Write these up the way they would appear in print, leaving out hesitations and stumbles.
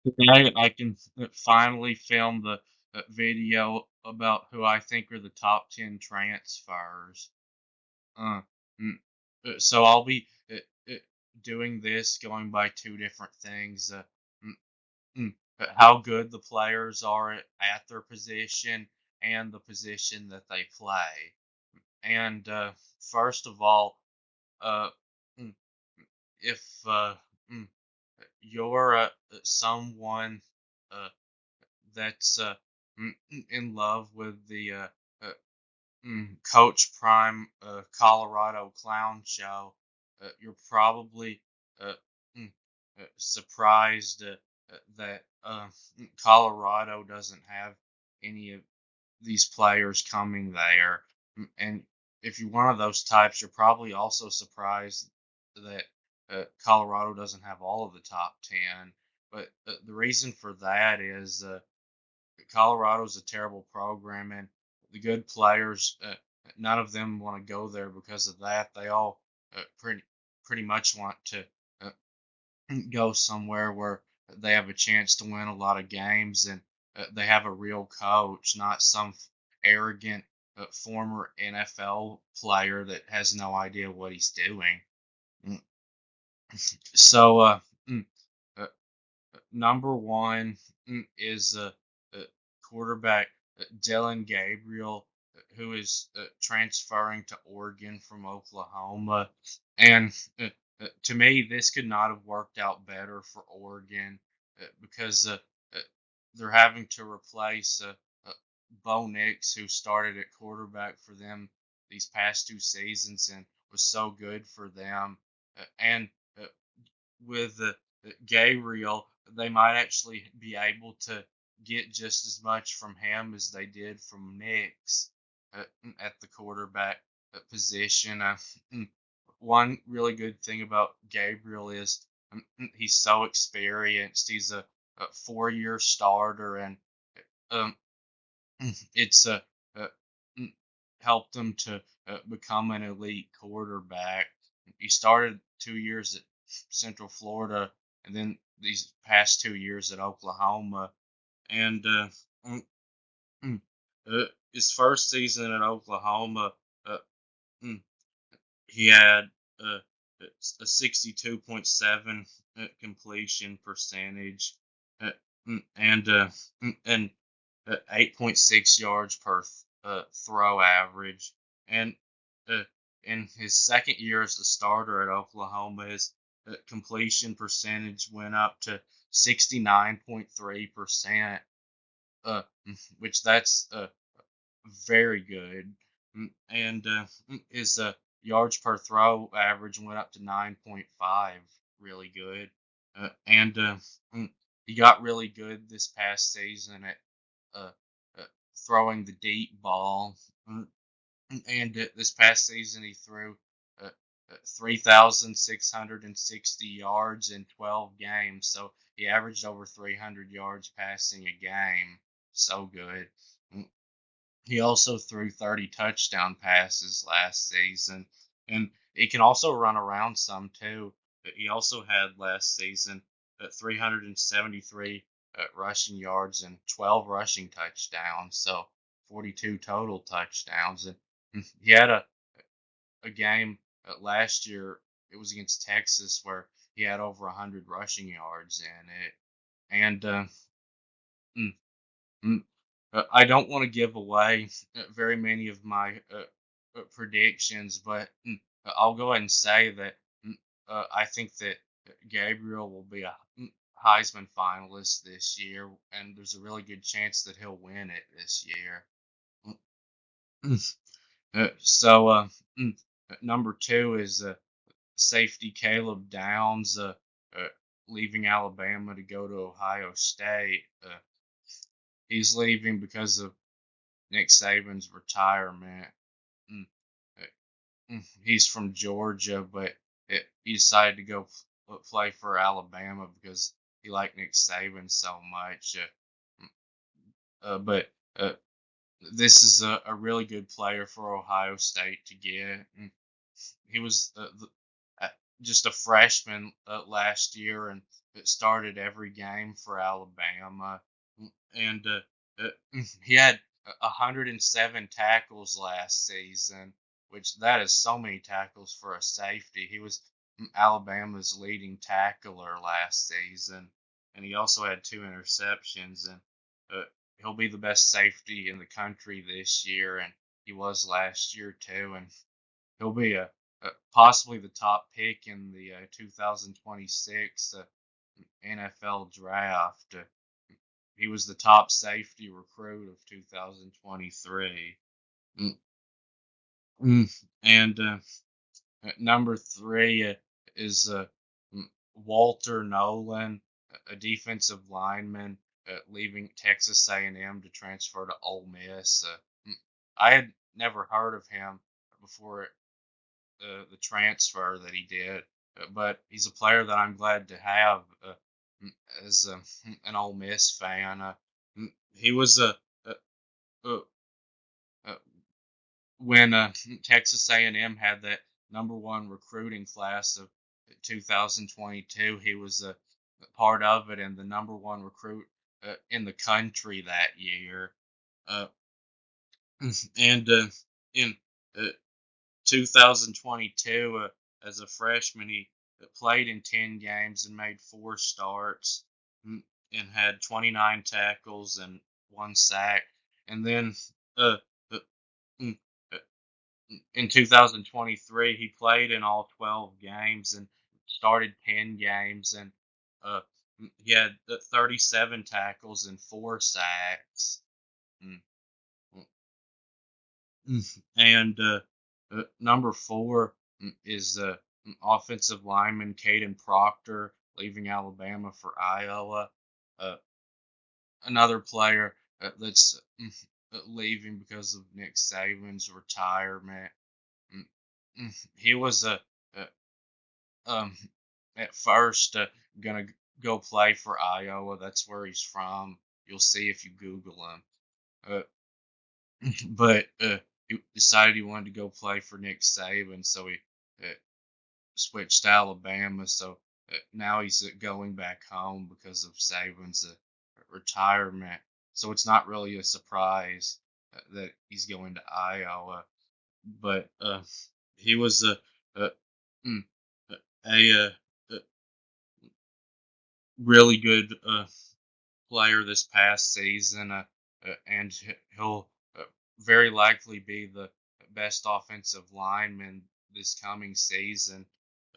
Today, I can finally film the video about who I think are the top 10 transfers. Uh, mm, so I'll be doing this going by two different things. Mm, how good the players are at their position and the position that they play. And first of all, uh, mm, if mm, you're someone uh, that's in love with the uh, Coach Prime Colorado Clown Show, you're probably uh, surprised that Colorado doesn't have any of these players coming there. And if you're one of those types, you're probably also surprised that Colorado doesn't have all of the top 10. But the reason for that is Colorado's a terrible program, and the good players, none of them want to go there because of that. They all pretty much want to uh, go somewhere where they have a chance to win a lot of games and they have a real coach, not some arrogant former NFL player that has no idea what he's doing. Mm. So, mm, uh, number one is quarterback Dylan Gabriel, who is transferring to Oregon from Oklahoma. And to me, this could not have worked out better for Oregon because uh, they're having to replace uh, Bo Nix, who started at quarterback for them these past two seasons and was so good for them. And uh, with Gabriel, they might actually be able to get just as much from him as they did from Nix at the quarterback position. One really good thing about Gabriel is he's so experienced. He's a 4-year starter, and um, it's uh, mm, helped him to become an elite quarterback. He started 2 years at Central Florida, and then these past 2 years at Oklahoma. And mm, mm, his first season at Oklahoma, uh, mm, he had uh, a 62.7 completion percentage, uh, and 8.6 yards per throw average. And uh, in his second year as the starter at Oklahoma, his completion percentage went up to 69.3%, which that's very good. And his yards per throw average went up to 9.5, really good. And he got really good this past season at uh, uh, throwing the deep ball. And this past season, he threw 3,660 yards in 12 games. So he averaged over 300 yards passing a game. So good. He also threw 30 touchdown passes last season, and he can also run around some too. He also had last season 373 rushing yards and 12 rushing touchdowns, so 42 total touchdowns. And he had a game last year. It was against Texas where he had over 100 rushing yards in it. And mm, Mm, I don't want to give away very many of my predictions, but I'll go ahead and say that I think that Gabriel will be a Heisman finalist this year, and there's a really good chance that he'll win it this year. So, mm, number two is safety Caleb Downs, uh, leaving Alabama to go to Ohio State. He's leaving because of Nick Saban's retirement. Mm, he's from Georgia, but he decided to go play for Alabama because he liked Nick Saban so much. But this is a really good player for Ohio State to get. He was uh, just a freshman last year, and started every game for Alabama, and he had 107 tackles last season, which that is so many tackles for a safety. He was Alabama's leading tackler last season, and he also had 2 interceptions. And he'll be the best safety in the country this year, and he was last year too. And he'll be possibly the top pick in the 2026 NFL draft. He was the top safety recruit of 2023. Mm, And number three is Walter Nolan, a defensive lineman, leaving Texas A&M to transfer to Ole Miss. I had never heard of him before the transfer that he did, but he's a player that I'm glad to have as an Ole Miss fan. He was uh, uh, when Texas A&M had that number one recruiting class of 2022. He was a part of it and the number one recruit in the country that year. Uh, and in uh, 2022, as a freshman, he played in 10 games and made 4 starts and had 29 tackles and 1 sack. And then uh, uh, mm, uh, in 2023, he played in all 12 games and started 10 games, and uh, he had 37 tackles and 4 sacks. Mm, And number four is offensive lineman Caden Proctor, leaving Alabama for Iowa. Uh, Another player that's leaving because of Nick Saban's retirement. Mm, He was a um, at first gonna go play for Iowa. That's where he's from. You'll see if you Google him. Uh, but he decided he wanted to go play for Nick Saban, so he uh, switched to Alabama. So now he's going back home because of Saban's retirement. So it's not really a surprise that he's going to Iowa. But he was a, mm, a, a really good player this past season, and he'll very likely be the best offensive lineman this coming season.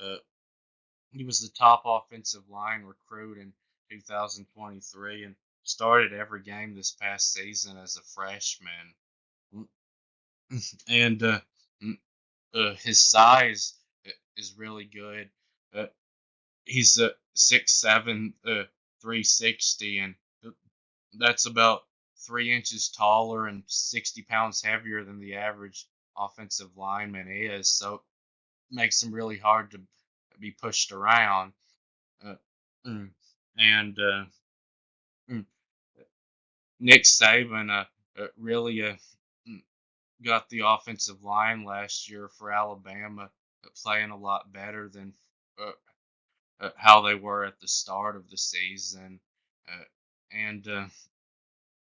Uh, he was the top offensive line recruit in 2023 and started every game this past season as a freshman. And his size is really good. Uh, he's 6'7", 360, and that's about 3 inches taller and 60 pounds heavier than the average offensive lineman is. So it makes him really hard to be pushed around. Uh, mm, and mm, Nick Saban really mm, got the offensive line last year for Alabama playing a lot better than uh, how they were at the start of the season. Uh, and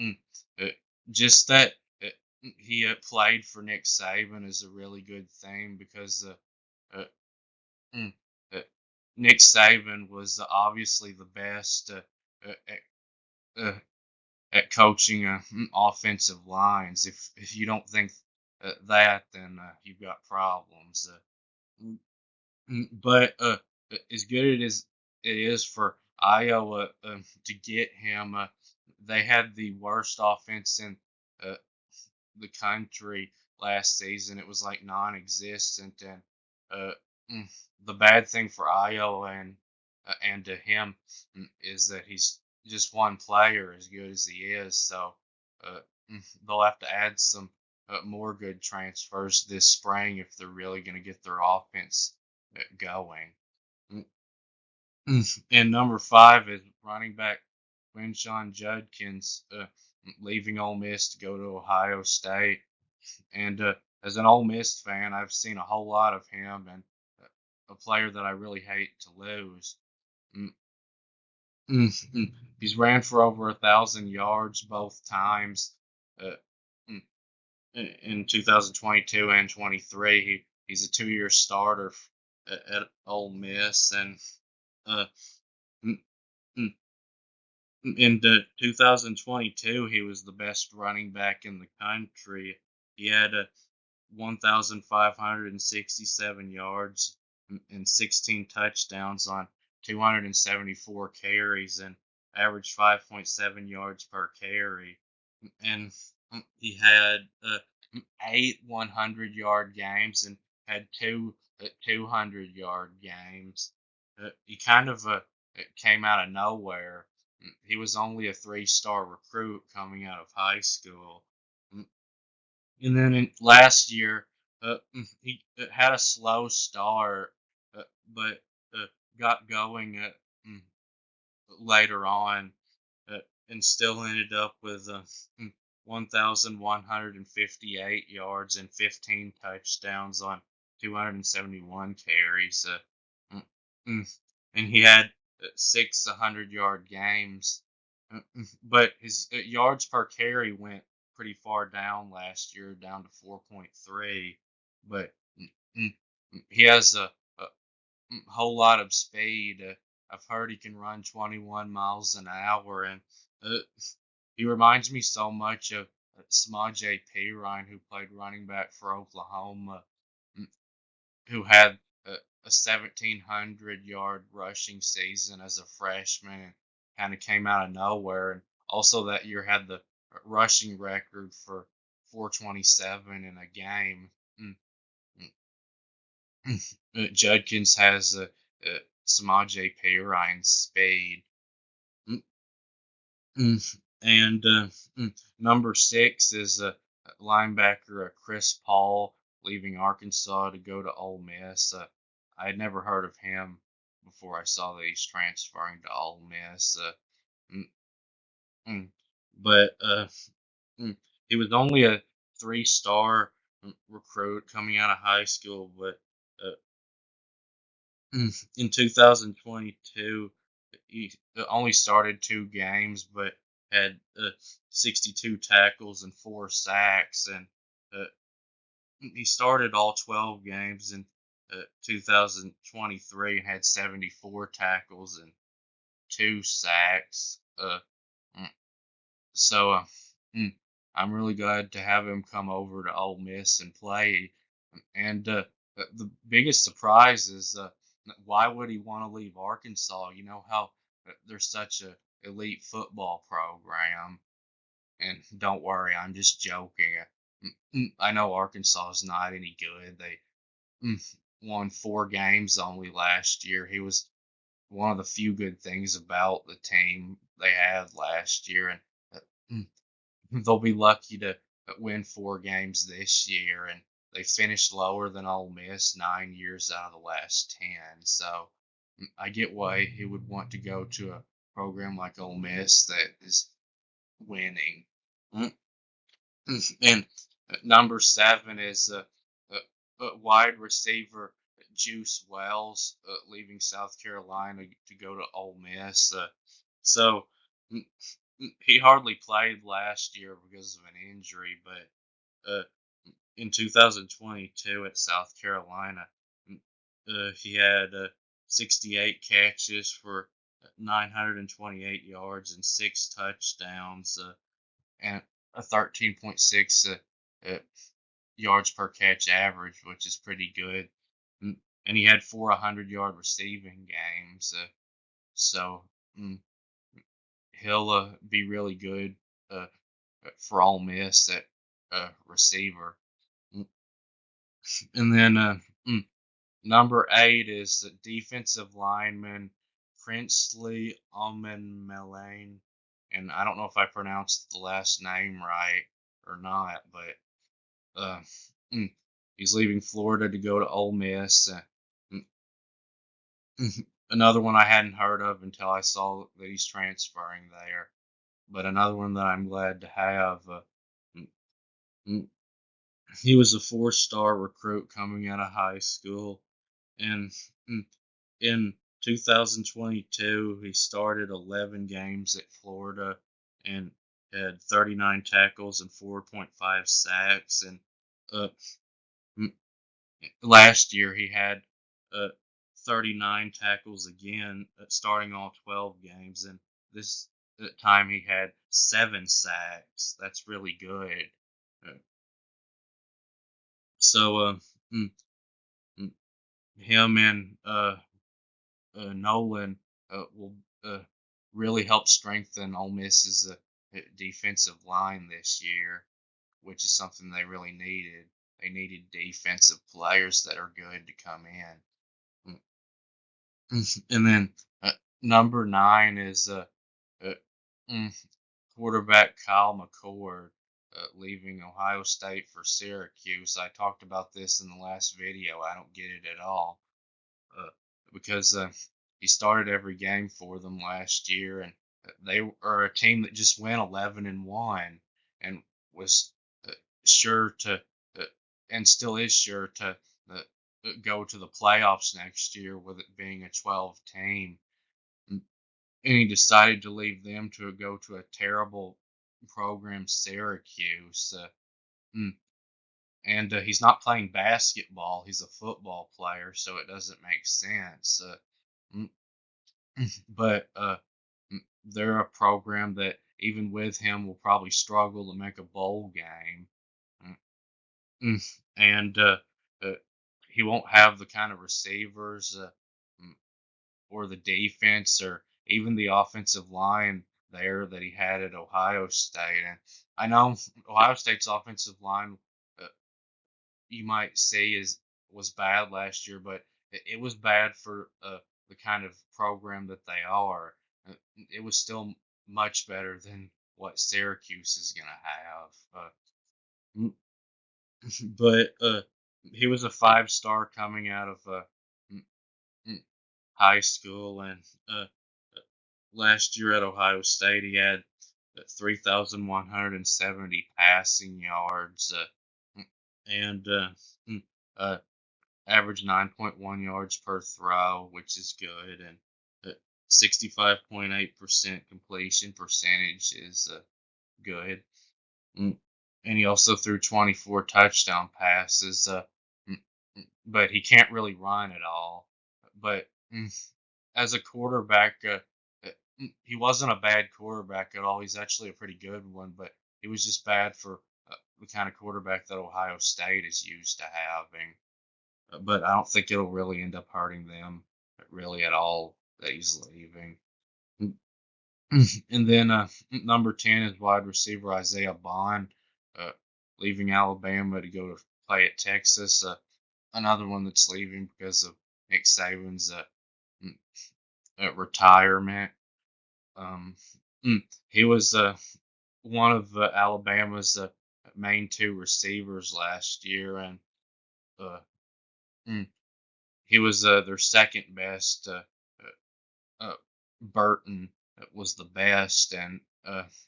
mm, uh, just that uh, he played for Nick Saban is a really good thing because uh, mm, uh, Nick Saban was obviously the best uh, at coaching offensive lines. If you don't think that, then you've got problems. Mm, but as good as it is for Iowa to get him, they had the worst offense in uh, the country last season. It was like non-existent, and uh, mm, the bad thing for Iowa and to him is that he's just one player as good as he is. So uh, they'll have to add some more good transfers this spring if they're really going to get their offense going. Mm, And number five is running back Quinshon Judkins, leaving Ole Miss to go to Ohio State. And as an Ole Miss fan, I've seen a whole lot of him and a player that I really hate to lose. mm, mm. He's ran for over 1,000 yards both times. Uh, mm, in 2022 and 23, he's a 2-year starter at Ole Miss, and uh, mm, mm, in the 2022, he was the best running back in the country. He had 1,567 yards and 16 touchdowns on 274 carries and averaged 5.7 yards per carry. And he had 8 100-yard games and had two 200-yard games. He kind of came out of nowhere. He was only a 3-star recruit coming out of high school. And then last year, he had a slow start, but uh, got going mm, later on, and still ended up with 1,158 yards and 15 touchdowns on 271 carries. Mm, mm, and he had 6 100-yard games, but his yards per carry went pretty far down last year, down to 4.3. But mm, he has a whole lot of speed. I've heard he can run 21 miles an hour, and uh, he reminds me so much of Samaje Perine, who played running back for Oklahoma, mm, who had a 1,700-yard rushing season as a freshman and kind of came out of nowhere. And also that year had the rushing record for 427 in a game. Mm, Judkins has Samaje Perine's speed. Mm, And number 6 is linebacker Chris Paul, leaving Arkansas to go to Ole Miss. I had never heard of him before I saw that he's transferring to Ole Miss. Mm, mm, but mm, he was only a 3-star recruit coming out of high school, but uh, in 2022, he only started 2 games, but had 62 tackles and 4 sacks, and uh, he started all 12 games in 2023 and had 74 tackles and 2 sacks. Mm, so mm, I'm really glad to have him come over to Ole Miss and play. And the biggest surprise is why would he want to leave Arkansas? You know how there's such a elite football program. And don't worry, I'm just joking. I know Arkansas is not any good. They won 4 games only last year. He was one of the few good things about the team they had last year, and uh, they'll be lucky to win 4 games this year. And they finished lower than Ole Miss 9 years out of the last 10. So I get why he would want to go to a program like Ole Miss that is winning. Mm, And number 7 is wide receiver Juice Wells, leaving South Carolina to go to Ole Miss. So mm, he hardly played last year because of an injury, but in 2022 at South Carolina, he had 68 catches for 928 yards and 6 touchdowns, and a 13.6 uh, yards per catch average, which is pretty good. And he had 400-yard receiving games, so mm, he'll be really good uh, for Ole Miss at receiver. Mm, And then number 8 is the defensive lineman Princely Omenmelane, and I don't know if I pronounced the last name right or not, but uh, mm, he's leaving Florida to go to Ole Miss. Mm, Another one I hadn't heard of until I saw that he's transferring there, but another one that I'm glad to have. Mm, mm, he was a 4-star recruit coming out of high school, and in 2022, he started 11 games at Florida and had 39 tackles and 4.5 sacks. And uh, last year he had uh, 39 tackles again, starting all 12 games. And this time he had 7 sacks. That's really good. Uh, so mm, mm, him and Nolan will really help strengthen Ole Miss's defensive line this year, which is something they really needed. They needed defensive players that are good to come in. And then number 9 is uh, mm, quarterback Kyle McCord, leaving Ohio State for Syracuse. I talked about this in the last video. I don't get it at all. uh, because he started every game for them last year, and they are a team that just went 11-1, and was uh, sure to, uh, and still is sure to go to the playoffs next year with it being a 12 team. And he decided to leave them to go to a terrible program, Syracuse. Mm, and he's not playing basketball; he's a football player, so it doesn't make sense. Mm, but they're a program that even with him will probably struggle to make a bowl game. Mm, and uh, he won't have the kind of receivers mm, or the defense or even the offensive line there that he had at Ohio State. And I know Ohio State's offensive line, uh, you might say was bad last year, but it was bad for the kind of program that they are. It was still much better than what Syracuse is gonna have. M- but he was a 5 star coming out of m- m- high school, and last year at Ohio State he had 3,170 passing yards, and mm, uh, average 9.1 yards per throw, which is good, and 65.8% completion percentage is good. Mm, And he also threw 24 touchdown passes, mm, but he can't really run at all. But as a quarterback, he wasn't a bad quarterback at all. He's actually a pretty good one, but he was just bad for the kind of quarterback that Ohio State is used to having. But I don't think it'll really end up hurting them really at all that he's leaving. And then number 10 is wide receiver Isaiah Bond, uh, leaving Alabama to go to play at Texas. Another one that's leaving because of Nick Saban's mm, retirement. Um, he was one of Alabama's main 2 receivers last year, and uh, mm, he was their second best. Uh, Burton was the best, and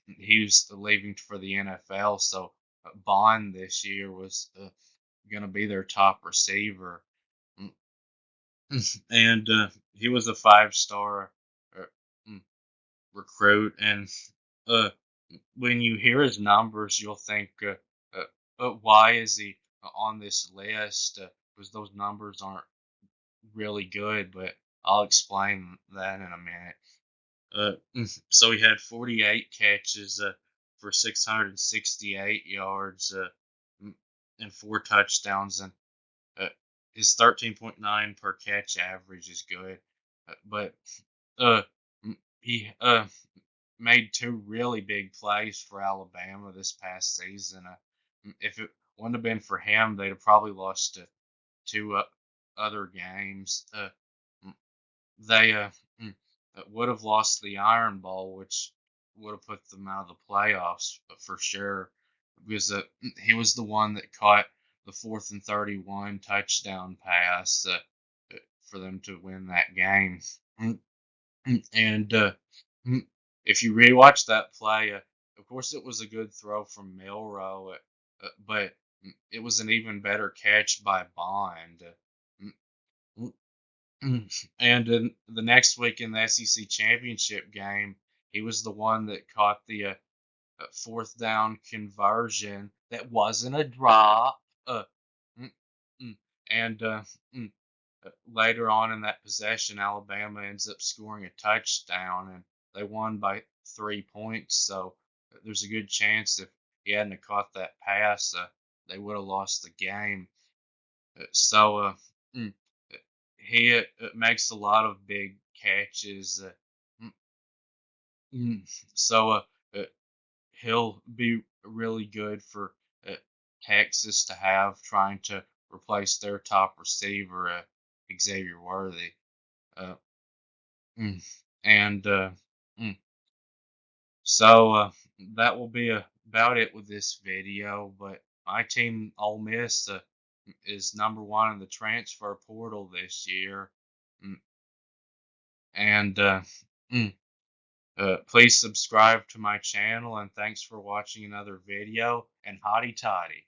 he was leaving for the NFL. So Bond this year was going to be their top receiver. Mm, and he was a 5 star uh, mm, recruit. And uh, when you hear his numbers, you'll think, why is he on this list? Because those numbers aren't really good, but I'll explain that in a minute. So he had 48 catches for 668 yards and 4 touchdowns, and uh, his 13.9 per catch average is good. But uh, he made 2 really big plays for Alabama this past season. If it wouldn't have been for him, they'd have probably lost to 2 other games. They would have lost the Iron Bowl, which would have put them out of the playoffs for sure, because he was the one that caught the 4th and 31 touchdown pass for them to win that game. Mm, And mm, if you rewatch that play, of course it was a good throw from Milrow, but it was an even better catch by Bond. And in the next week in the SEC championship game, he was the one that caught the fourth down conversion that wasn't a drop. Mm, mm. And mm, later on in that possession, Alabama ends up scoring a touchdown, and they won by 3 points. So there's a good chance if he hadn't have caught that pass, they would have lost the game. So mm, uh, he makes a lot of big catches. Mm, so uh, he'll be really good for uh, Texas to have trying to replace their top receiver, Xavier Worthy. Uh, mm, and mm, so that will be about it with this video. But my team, Ole Miss, is #1 in the transfer portal this year. Mm, And mm, please subscribe to my channel. And thanks for watching another video. And hotty toddy.